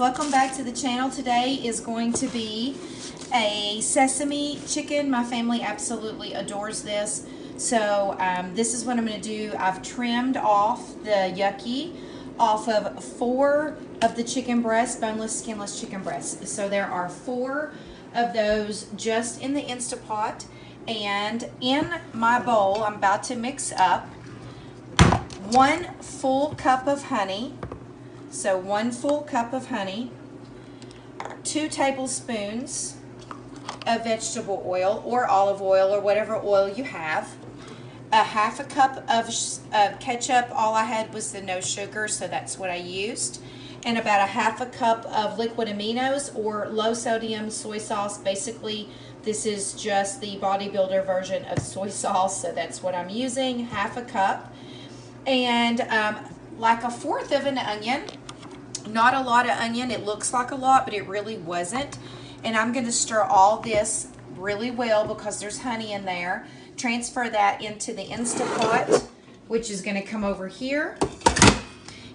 welcome back to the channel. Today is going to be a sesame chicken. My family absolutely adores this. So this is what I'm going to do. I've trimmed off the yucky off of 4 of the chicken breasts, boneless, skinless chicken breasts. So there are 4 of those just in the Instapot. And in my bowl, I'm about to mix up 1 full cup of honey. So 1 full cup of honey, 2 tablespoons of vegetable oil or olive oil or whatever oil you have, a half a cup of ketchup. All I had was the no sugar, so that's what I used, and about a half a cup of liquid aminos or low sodium soy sauce. Basically, this is just the bodybuilder version of soy sauce, so that's what I'm using, half a cup. And like 1/4 of an onion. Not a lot of onion. It looks like a lot, but it really wasn't. And I'm going to stir all this really well because there's honey in there. Transfer that into the Instapot, which is going to come over here.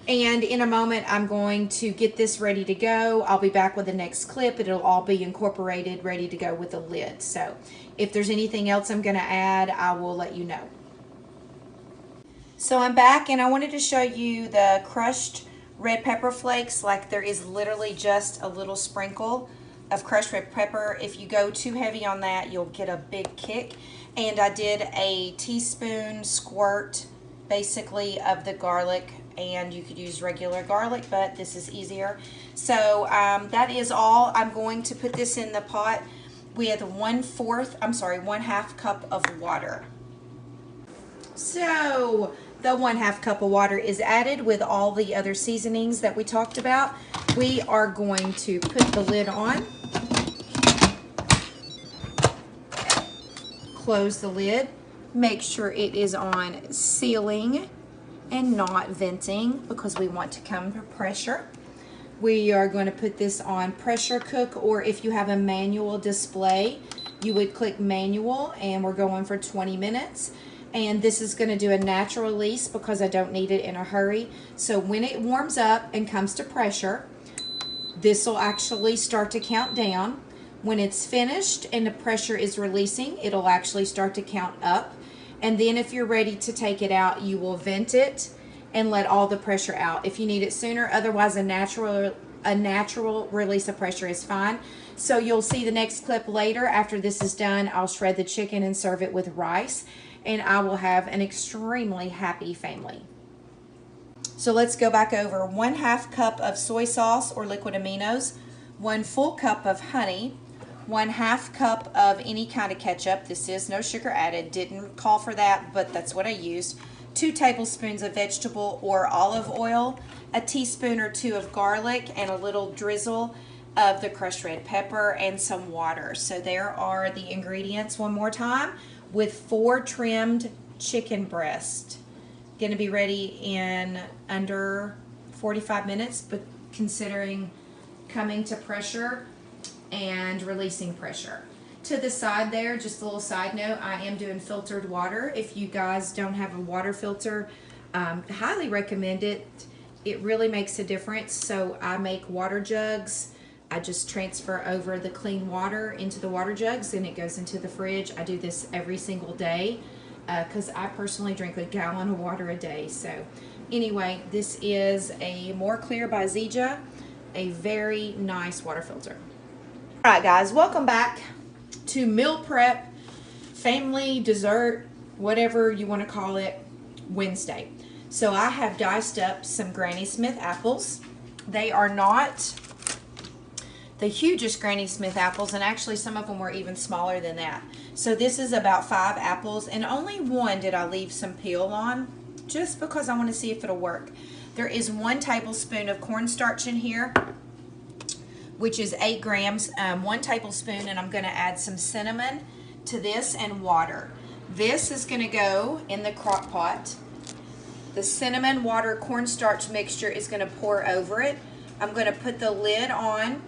And in a moment, I'm going to get this ready to go. I'll be back with the next clip. It'll all be incorporated, ready to go with the lid. So if there's anything else I'm going to add, I will let you know. So I'm back, and I wanted to show you the crushed red pepper flakes. Like, there is literally just a little sprinkle of crushed red pepper. If you go too heavy on that, you'll get a big kick. And I did a teaspoon squirt basically of the garlic, and you could use regular garlic, but this is easier. So that is all. I'm going to put this in the pot with 1/2 cup of water. So the 1/2 cup of water is added with all the other seasonings that we talked about. We are going to put the lid on, close the lid, make sure it is on sealing and not venting because we want to come to pressure. We are going to put this on pressure cook, or if you have a manual display, you would click manual, and we're going for 20 minutes. And this is going to do a natural release because I don't need it in a hurry. So when it warms up and comes to pressure, this will actually start to count down. When it's finished and the pressure is releasing, it'll actually start to count up. And then if you're ready to take it out, you will vent it and let all the pressure out. If you need it sooner, otherwise a natural release of pressure is fine. So you'll see the next clip later. After this is done, I'll shred the chicken and serve it with rice, and I will have an extremely happy family. So let's go back over. 1/2 cup of soy sauce or liquid aminos, 1 full cup of honey, 1/2 cup of any kind of ketchup. This is no sugar added. Didn't call for that, but that's what I used. 2 tablespoons of vegetable or olive oil, a teaspoon or 2 of garlic, and a little drizzle of the crushed red pepper, and some water. So there are the ingredients one more time, with 4 trimmed chicken breasts. Going to be ready in under 45 minutes, but considering coming to pressure and releasing pressure. To the side there, just a little side note, I am doing filtered water. If you guys don't have a water filter, highly recommend it. It really makes a difference. So I make water jugs. I just transfer over the clean water into the water jugs, and it goes into the fridge. I do this every single day because I personally drink a gallon of water a day. So anyway, this is a More Clear by Zija, a very nice water filter. All right, guys, welcome back to meal prep, family, dessert, whatever you want to call it, Wednesday. So I have diced up some Granny Smith apples. They are not the hugest Granny Smith apples, and actually some of them were even smaller than that. So this is about 5 apples, and only 1 did I leave some peel on, just because I want to see if it'll work. There is 1 tablespoon of cornstarch in here, which is 8 grams, 1 tablespoon, and I'm going to add some cinnamon to this and water. This is going to go in the crock pot. The cinnamon, water, cornstarch mixture is going to pour over it. I'm going to put the lid on,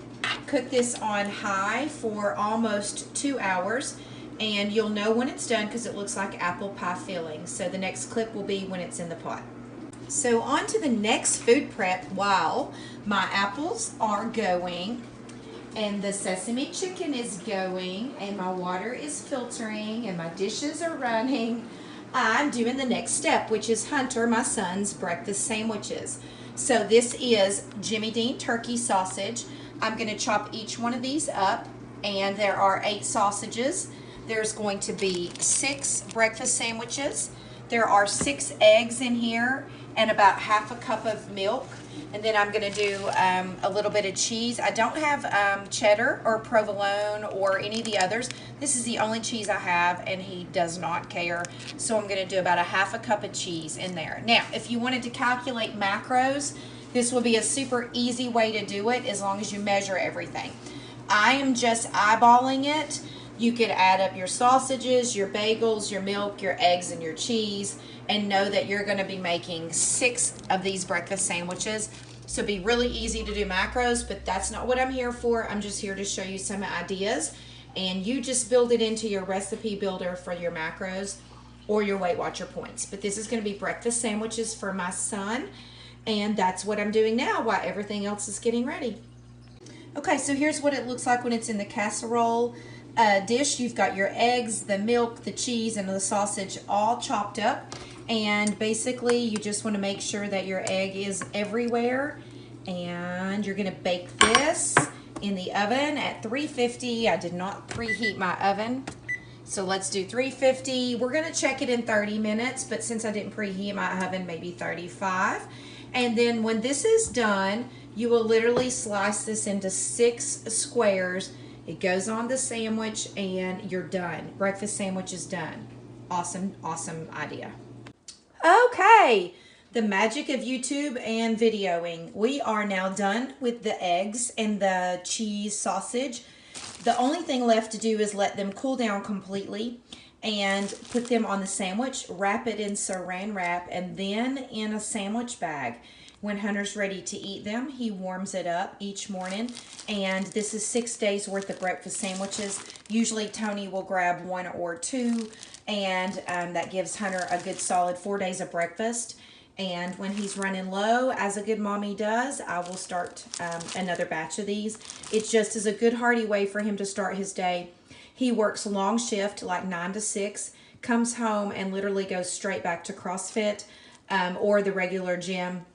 cook this on high for almost 2 hours, and you'll know when it's done because it looks like apple pie filling. So the next clip will be when it's in the pot. So on to the next food prep while my apples are going and the sesame chicken is going and my water is filtering and my dishes are running. I'm doing the next step, which is Hunter, my son's breakfast sandwiches. So this is Jimmy Dean turkey sausage. I'm going to chop each one of these up, and there are 8 sausages. There's going to be 6 breakfast sandwiches. There are 6 eggs in here and about half a cup of milk. And then I'm going to do a little bit of cheese. I don't have cheddar or provolone or any of the others. This is the only cheese I have, and he does not care. So I'm going to do about a half a cup of cheese in there. Now, if you wanted to calculate macros, this would be a super easy way to do it as long as you measure everything. I am just eyeballing it. You could add up your sausages, your bagels, your milk, your eggs, and your cheese, and know that you're going to be making 6 of these breakfast sandwiches. So it'd be really easy to do macros, but that's not what I'm here for. I'm just here to show you some ideas, and you just build it into your recipe builder for your macros or your Weight Watcher points. But this is going to be breakfast sandwiches for my son, and that's what I'm doing now while everything else is getting ready. Okay, so here's what it looks like when it's in the casserole dish. You've got your eggs, the milk, the cheese, and the sausage all chopped up. And basically, you just want to make sure that your egg is everywhere. And you're going to bake this in the oven at 350. I did not preheat my oven. So let's do 350. We're going to check it in 30 minutes, but since I didn't preheat my oven, maybe 35. And then when this is done, you will literally slice this into 6 squares. It goes on the sandwich and you're done. Breakfast sandwich is done. Awesome, awesome idea. Okay, the magic of YouTube and videoing. We are now done with the eggs and the cheese sausage. The only thing left to do is let them cool down completely and put them on the sandwich, wrap it in saran wrap, and then in a sandwich bag. When Hunter's ready to eat them, he warms it up each morning. And this is 6 days worth of breakfast sandwiches. Usually Tony will grab 1 or 2, and that gives Hunter a good solid 4 days of breakfast. And when he's running low, as a good mommy does, I will start another batch of these. It's just as a good hearty way for him to start his day. He works long shift, like 9 to 6, comes home and literally goes straight back to CrossFit or the regular gym,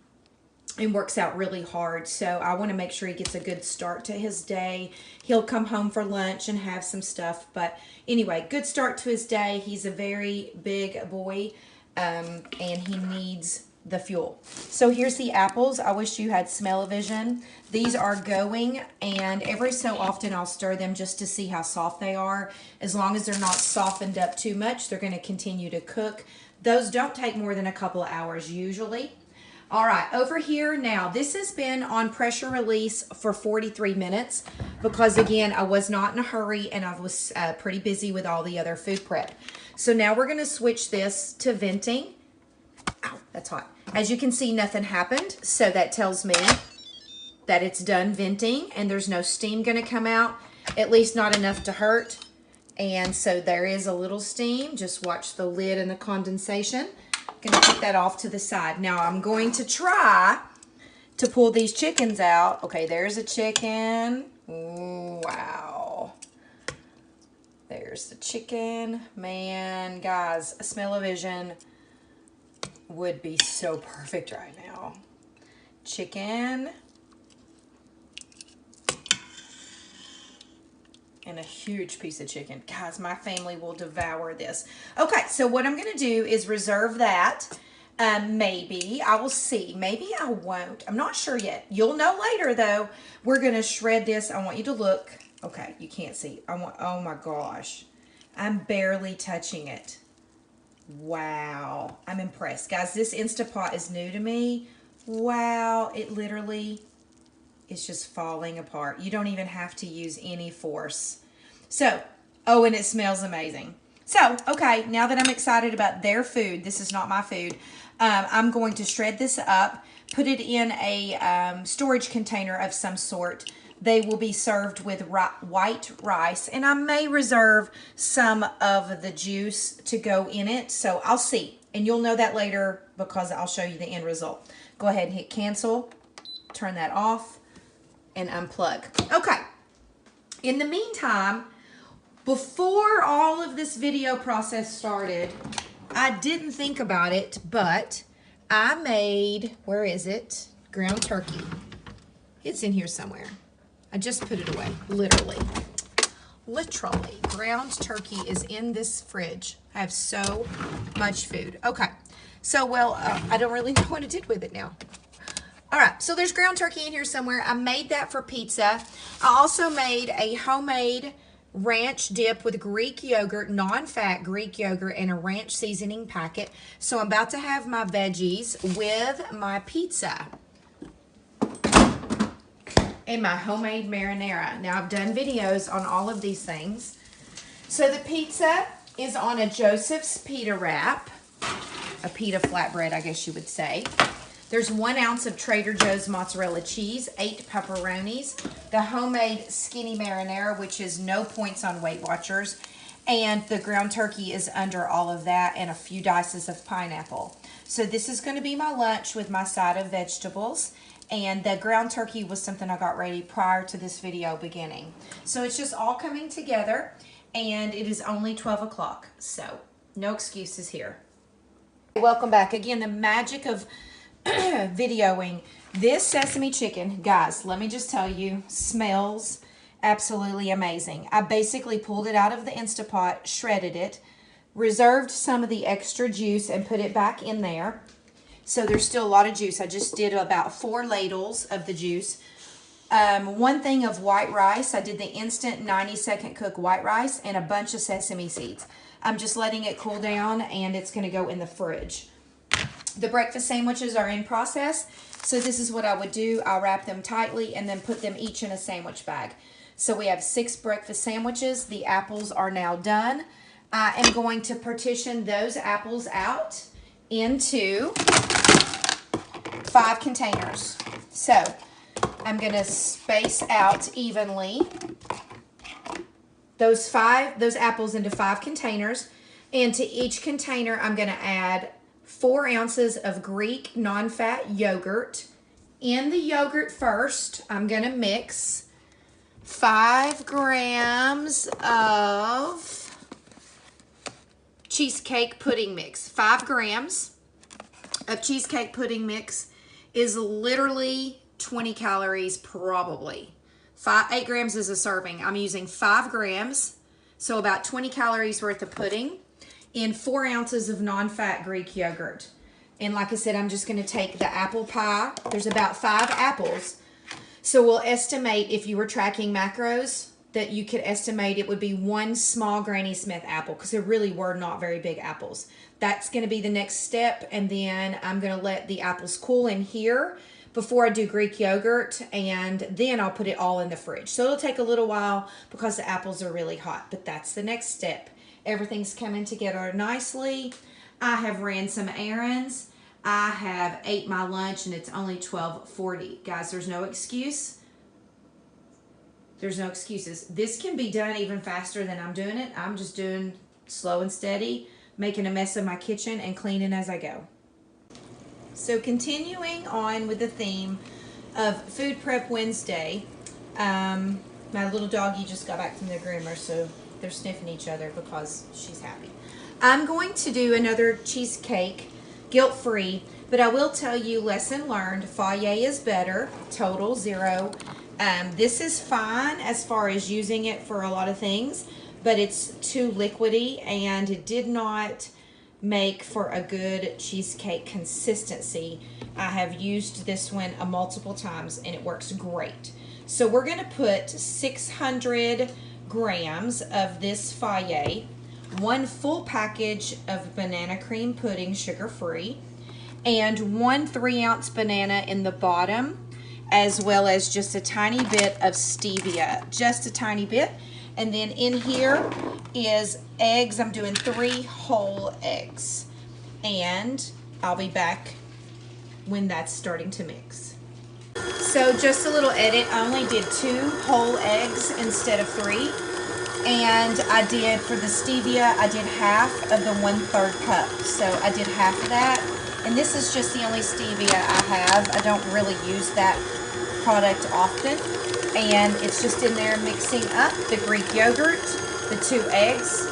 and works out really hard. So I want to make sure he gets a good start to his day. He'll come home for lunch and have some stuff. But anyway, good start to his day. He's a very big boy, and he needs the fuel. So here's the apples. I wish you had smell-o-vision. These are going, and every so often I'll stir them just to see how soft they are. As long as they're not softened up too much, they're going to continue to cook. Those don't take more than a couple of hours usually. All right, over here now, this has been on pressure release for 43 minutes because, again, I was not in a hurry and I was pretty busy with all the other food prep. So now we're going to switch this to venting. Ow, that's hot. As you can see, nothing happened, so that tells me that it's done venting and there's no steam going to come out, at least not enough to hurt. And so there is a little steam. Just watch the lid and the condensation. Going to put that off to the side. Now I'm going to try to pull these chickens out. Okay, there's a chicken. Ooh, wow. There's the chicken. Man, guys, a smell-o-vision would be so perfect right now. Chicken. And a huge piece of chicken. Guys, my family will devour this. Okay, so what I'm going to do is reserve that. Maybe. I will see. Maybe I won't. I'm not sure yet. You'll know later, though. We're going to shred this. I want you to look. Okay, you can't see. Oh, my gosh. I'm barely touching it. Wow. I'm impressed. Guys, this Instapot is new to me. Wow. It literally... it's just falling apart. You don't even have to use any force. So, oh, and it smells amazing. So, okay, now that I'm excited about their food, this is not my food, I'm going to shred this up, put it in a storage container of some sort. They will be served with white rice, and I may reserve some of the juice to go in it, so I'll see. And you'll know that later because I'll show you the end result. Go ahead and hit cancel, turn that off, and unplug. Okay. In the meantime, before all of this video process started, I didn't think about it, but I made, where is it? Ground turkey. It's in here somewhere. I just put it away, literally. Literally, ground turkey is in this fridge. I have so much food. Okay, so well, I don't really know what I did with it now. All right, so there's ground turkey in here somewhere. I made that for pizza. I also made a homemade ranch dip with Greek yogurt, non-fat Greek yogurt, and a ranch seasoning packet. So I'm about to have my veggies with my pizza and my homemade marinara. Now, I've done videos on all of these things. So the pizza is on a Joseph's pita wrap, a pita flatbread, I guess you would say. There's 1 ounce of Trader Joe's mozzarella cheese, 8 pepperonis, the homemade skinny marinara, which is no points on Weight Watchers, and the ground turkey is under all of that, and a few dices of pineapple. So this is going to be my lunch with my side of vegetables, and the ground turkey was something I got ready prior to this video beginning. So it's just all coming together, and it is only 12 o'clock, so no excuses here. Welcome back. Again, the magic of videoing this sesame chicken, guys, let me just tell you, smells absolutely amazing. I basically pulled it out of the Instapot, shredded it, reserved some of the extra juice and put it back in there. So there's still a lot of juice. I just did about 4 ladles of the juice. 1 thing of white rice. I did the instant 90-second cook white rice and a bunch of sesame seeds. I'm just letting it cool down, and it's going to go in the fridge. The breakfast sandwiches are in process, so this is what I would do. I'll wrap them tightly and then put them each in a sandwich bag. So we have 6 breakfast sandwiches. The apples are now done. I am going to partition those apples out into 5 containers. So I'm going to space out evenly those apples into 5 containers, and to each container I'm going to add 4 ounces of Greek non-fat yogurt. In the yogurt first, I'm going to mix 5 grams of cheesecake pudding mix. 5 grams of cheesecake pudding mix is literally 20 calories probably. 8 grams is a serving. I'm using 5 grams, so about 20 calories worth of pudding in 4 ounces of non-fat Greek yogurt. And like I said, I'm just going to take the apple pie. There's about 5 apples. So we'll estimate, if you were tracking macros, that you could estimate it would be 1 small Granny Smith apple, because there really were not very big apples. That's going to be the next step, and then I'm going to let the apples cool in here before I do Greek yogurt, and then I'll put it all in the fridge. So it'll take a little while because the apples are really hot, but that's the next step. Everything's coming together nicely. I have ran some errands. I have ate my lunch, and it's only 12:40. Guys, there's no excuse. There's no excuses. This can be done even faster than I'm doing it. I'm just doing slow and steady, making a mess of my kitchen and cleaning as I go. So continuing on with the theme of Food Prep Wednesday, my little doggy just got back from the groomer, so they're sniffing each other because she's happy. I'm going to do another cheesecake, guilt-free, but I will tell you, lesson learned, Fayet is better, total 0. This is fine as far as using it for a lot of things, but it's too liquidy, and it did not make for a good cheesecake consistency. I have used this one multiple times, and it works great. So we're going to put 600 grams of this Fayet, 1 full package of banana cream pudding, sugar-free, and 1 3-ounce banana in the bottom, as well as just a tiny bit of stevia, just a tiny bit. And then in here is eggs. I'm doing 3 whole eggs, and I'll be back when that's starting to mix. So just a little edit, I only did 2 whole eggs instead of 3. And I did, for the stevia, I did half of the 1/3 cup. So I did half of that. And this is just the only stevia I have. I don't really use that product often. And it's just in there mixing up the Greek yogurt, the 2 eggs,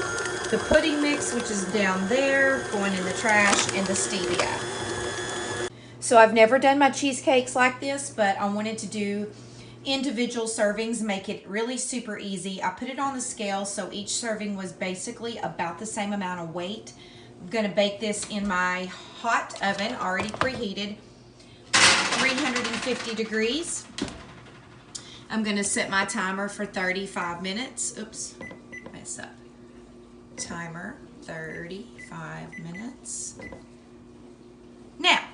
the pudding mix, which is down there, going in the trash, and the stevia. So I've never done my cheesecakes like this, but I wanted to do individual servings, make it really super easy. I put it on the scale, so each serving was basically about the same amount of weight. I'm going to bake this in my hot oven, already preheated, 350 degrees. I'm going to set my timer for 35 minutes. Oops, mess up. Timer, 35 minutes. Now,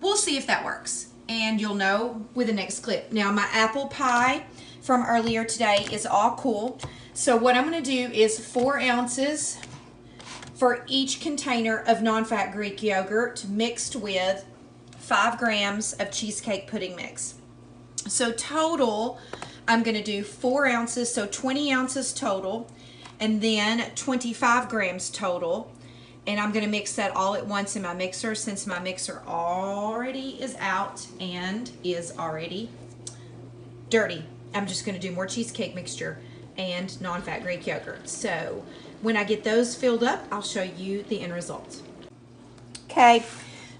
we'll see if that works, and you'll know with the next clip. Now, my apple pie from earlier today is all cool. So what I'm going to do is 4 ounces for each container of non-fat Greek yogurt mixed with 5 grams of cheesecake pudding mix. So total, I'm going to do 4 ounces, so 20 ounces total, and then 25 grams total. And I'm going to mix that all at once in my mixer, since my mixer already is out and is already dirty. I'm just going to do more cheesecake mixture and non-fat Greek yogurt. So when I get those filled up, I'll show you the end result. Okay,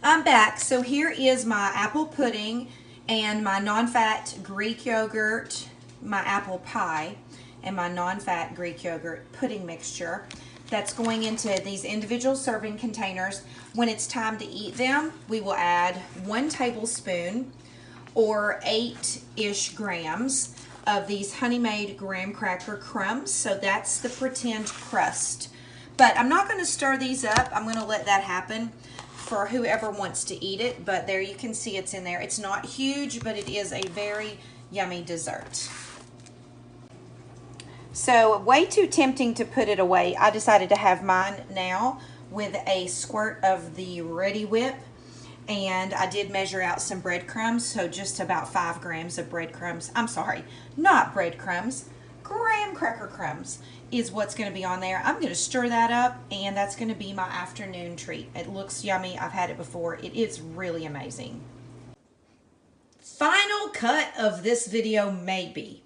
I'm back. So here is my apple pudding and my non-fat Greek yogurt, my apple pie, and my non-fat Greek yogurt pudding mixture. That's going into these individual serving containers. When it's time to eat them, we will add 1 tablespoon or 8-ish grams of these Honey Made graham cracker crumbs. So that's the pretend crust. But I'm not going to stir these up. I'm going to let that happen for whoever wants to eat it. But there you can see it's in there. It's not huge, but it is a very yummy dessert. So way too tempting to put it away. I decided to have mine now with a squirt of the Ready Whip. And I did measure out some breadcrumbs, so just about 5 grams of breadcrumbs. I'm sorry, not breadcrumbs, graham cracker crumbs is what's going to be on there. I'm going to stir that up, and that's going to be my afternoon treat. It looks yummy. I've had it before. It is really amazing. Final cut of this video, maybe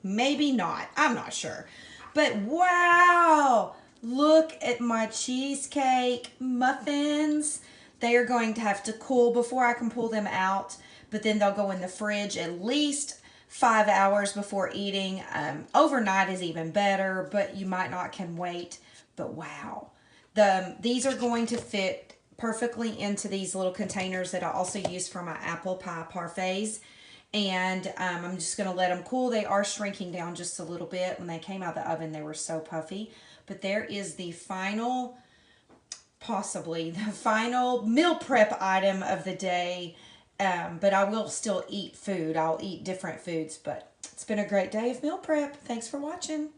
not. I'm not sure. But wow, look at my cheesecake muffins. They are going to have to cool before I can pull them out, but then they'll go in the fridge at least 5 hours before eating. Overnight is even better, but you might not can wait. But wow, these are going to fit perfectly into these little containers that I also use for my apple pie parfaits. And I'm just going to let them cool. They are shrinking down just a little bit. When they came out of the oven, they were so puffy. But there is the final, possibly the final meal prep item of the day. But I will still eat food. I'll eat different foods. But it's been a great day of meal prep. Thanks for watching.